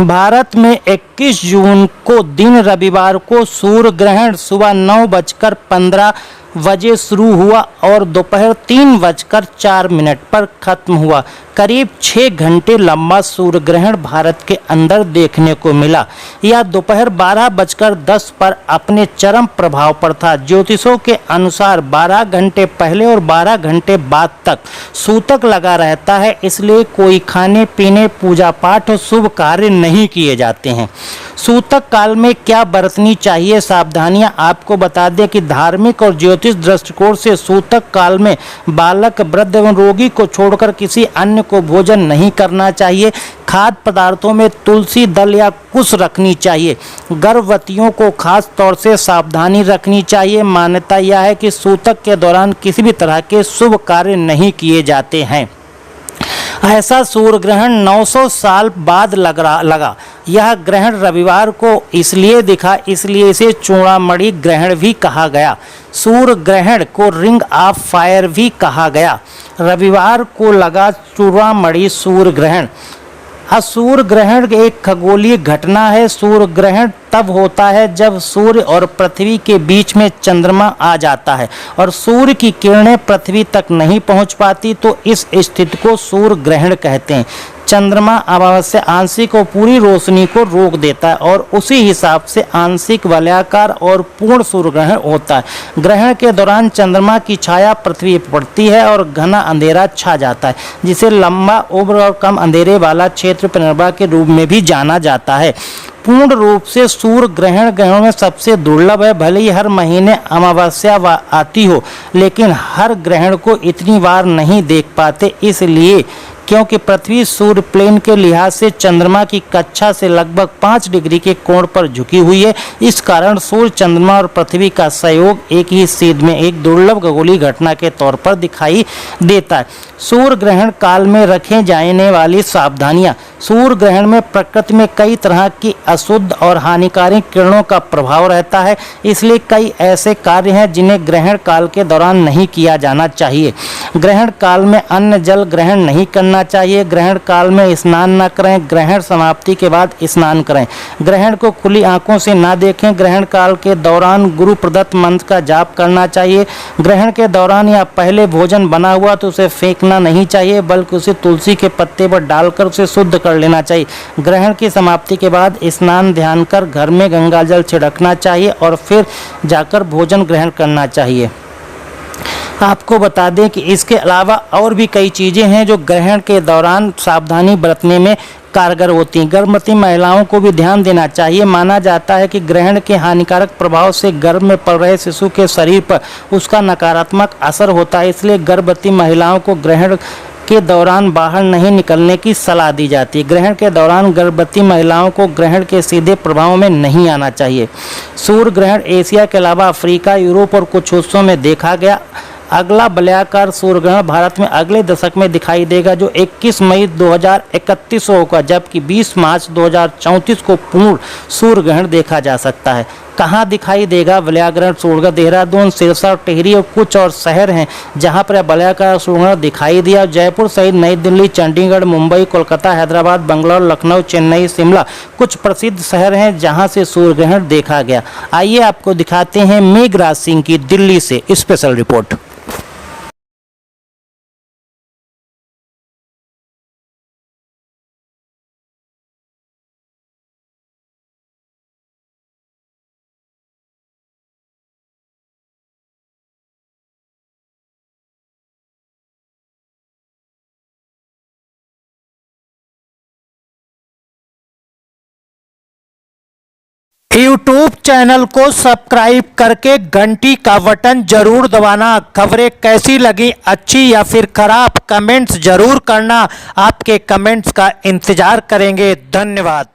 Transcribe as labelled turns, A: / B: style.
A: भारत में 21 जून को दिन रविवार को सूर्य ग्रहण सुबह 9:15 बजे शुरू हुआ और दोपहर 3:04 पर खत्म हुआ। करीब 6 घंटे लंबा सूर्य ग्रहण भारत के अंदर देखने को मिला। यह दोपहर 12:10 पर अपने चरम प्रभाव पर था। ज्योतिषों के अनुसार 12 घंटे पहले और 12 घंटे बाद तक सूतक लगा रहता है, इसलिए कोई खाने पीने, पूजा पाठ और शुभ कार्य नहीं किए जाते हैं। सूतक काल में क्या बरतनी चाहिए सावधानियां आपको बता दें कि धार्मिक और ज्योतिष दृष्टिकोण से सूतक काल में बालक, वृद्ध एवं रोगी को छोड़कर किसी अन्य को भोजन नहीं करना चाहिए। खाद्य पदार्थों में तुलसी दल या कुश रखनी चाहिए। गर्भवतियों को खास तौर से सावधानी रखनी चाहिए। मान्यता यह है कि सूतक के दौरान किसी भी तरह के शुभ कार्य नहीं किए जाते हैं। ऐसा सूर्य ग्रहण 900 साल बाद लगा। यह ग्रहण रविवार को इसलिए दिखा, इसलिए इसे चूड़ामणि ग्रहण भी कहा गया। सूर्य ग्रहण को रिंग ऑफ फायर भी कहा गया। रविवार को लगा चूड़ामणि सूर्य ग्रहण। सूर्य ग्रहण एक खगोलीय घटना है। सूर्य ग्रहण तब होता है जब सूर्य और पृथ्वी के बीच में चंद्रमा आ जाता है और सूर्य की किरणें पृथ्वी तक नहीं पहुंच पाती, तो इस स्थिति को सूर्य ग्रहण कहते हैं। चंद्रमा अमावस्या आंशिक और पूरी रोशनी को रोक देता है और उसी हिसाब से आंशिक, वलयाकार और पूर्ण सूर्य ग्रहण होता है। ग्रहण के दौरान चंद्रमा की छाया पृथ्वी पर पड़ती है और घना अंधेरा छा जाता है, जिसे लंबा उम्र और कम अंधेरे वाला क्षेत्र पेनुरा के रूप में भी जाना जाता है। पूर्ण रूप से सूर्य ग्रहण ग्रहणों में सबसे दुर्लभ है। भले ही हर महीने अमावस्या आती हो, लेकिन हर ग्रहण को इतनी बार नहीं देख पाते, इसलिए क्योंकि पृथ्वी सूर्य प्लेन के लिहाज से चंद्रमा की कक्षा से लगभग 5 डिग्री के कोण पर झुकी हुई है। इस कारण सूर्य, चंद्रमा और पृथ्वी का संयोग एक ही सीध में एक दुर्लभ खगोलीय घटना के तौर पर दिखाई देता है। सूर्य ग्रहण काल में रखे जाने वाली सावधानियां। सूर्य ग्रहण में प्रकृति में कई तरह की अशुद्ध और हानिकारक किरणों का प्रभाव रहता है, इसलिए कई ऐसे कार्य हैं जिन्हें ग्रहण काल के दौरान नहीं किया जाना चाहिए। ग्रहण काल में अन्न जल ग्रहण नहीं करना चाहिए। ग्रहण काल में स्नान न करें। ग्रहण समाप्ति के बाद स्नान करें। ग्रहण को खुली आंखों से ना देखें। ग्रहण काल के दौरान गुरु प्रदत्त मंत्र का जाप करना चाहिए। ग्रहण के दौरान या पहले भोजन बना हुआ तो उसे फेंकना नहीं चाहिए, बल्कि उसे तुलसी के पत्ते पर डालकर उसे शुद्ध कर लेना चाहिए। ग्रहण की समाप्ति के बाद स्नान ध्यान कर घर में गंगा जल छिड़कना चाहिए और फिर जाकर भोजन ग्रहण करना चाहिए। आपको बता दें कि इसके अलावा और भी कई चीज़ें हैं जो ग्रहण के दौरान सावधानी बरतने में कारगर होती हैं। गर्भवती महिलाओं को भी ध्यान देना चाहिए। माना जाता है कि ग्रहण के हानिकारक प्रभाव से गर्भ में पल रहे शिशु के शरीर पर उसका नकारात्मक असर होता है, इसलिए गर्भवती महिलाओं को ग्रहण के दौरान बाहर नहीं निकलने की सलाह दी जाती है। ग्रहण के दौरान गर्भवती महिलाओं को ग्रहण के सीधे प्रभाव में नहीं आना चाहिए। सूर्य ग्रहण एशिया के अलावा अफ्रीका, यूरोप और कुछ हिस्सों में देखा गया। अगला वलयाकार सूर्य ग्रहण भारत में अगले दशक में दिखाई देगा, जो 21 मई 2031 होगा, जबकि 20 मार्च 2034 को पूर्ण सूर्य ग्रहण देखा जा सकता है। कहाँ दिखाई देगा वलयाग्रहण सूर्य ग्रहण? देहरादून, सिरसा, टिहरी और कुछ और शहर हैं जहाँ पर वलयाकार सूर्य ग्रहण दिखाई दिया। जयपुर सहित नई दिल्ली, चंडीगढ़, मुंबई, कोलकाता, हैदराबाद, बंगलौर, लखनऊ, चेन्नई, शिमला कुछ प्रसिद्ध शहर हैं जहाँ से सूर्य ग्रहण देखा गया। आइए आपको दिखाते हैं मेघराज सिंह की दिल्ली से स्पेशल रिपोर्ट। यूट्यूब चैनल को सब्सक्राइब करके घंटी का बटन जरूर दबाना। खबरें कैसी लगी, अच्छी या फिर खराब, कमेंट्स जरूर करना। आपके कमेंट्स का इंतजार करेंगे। धन्यवाद।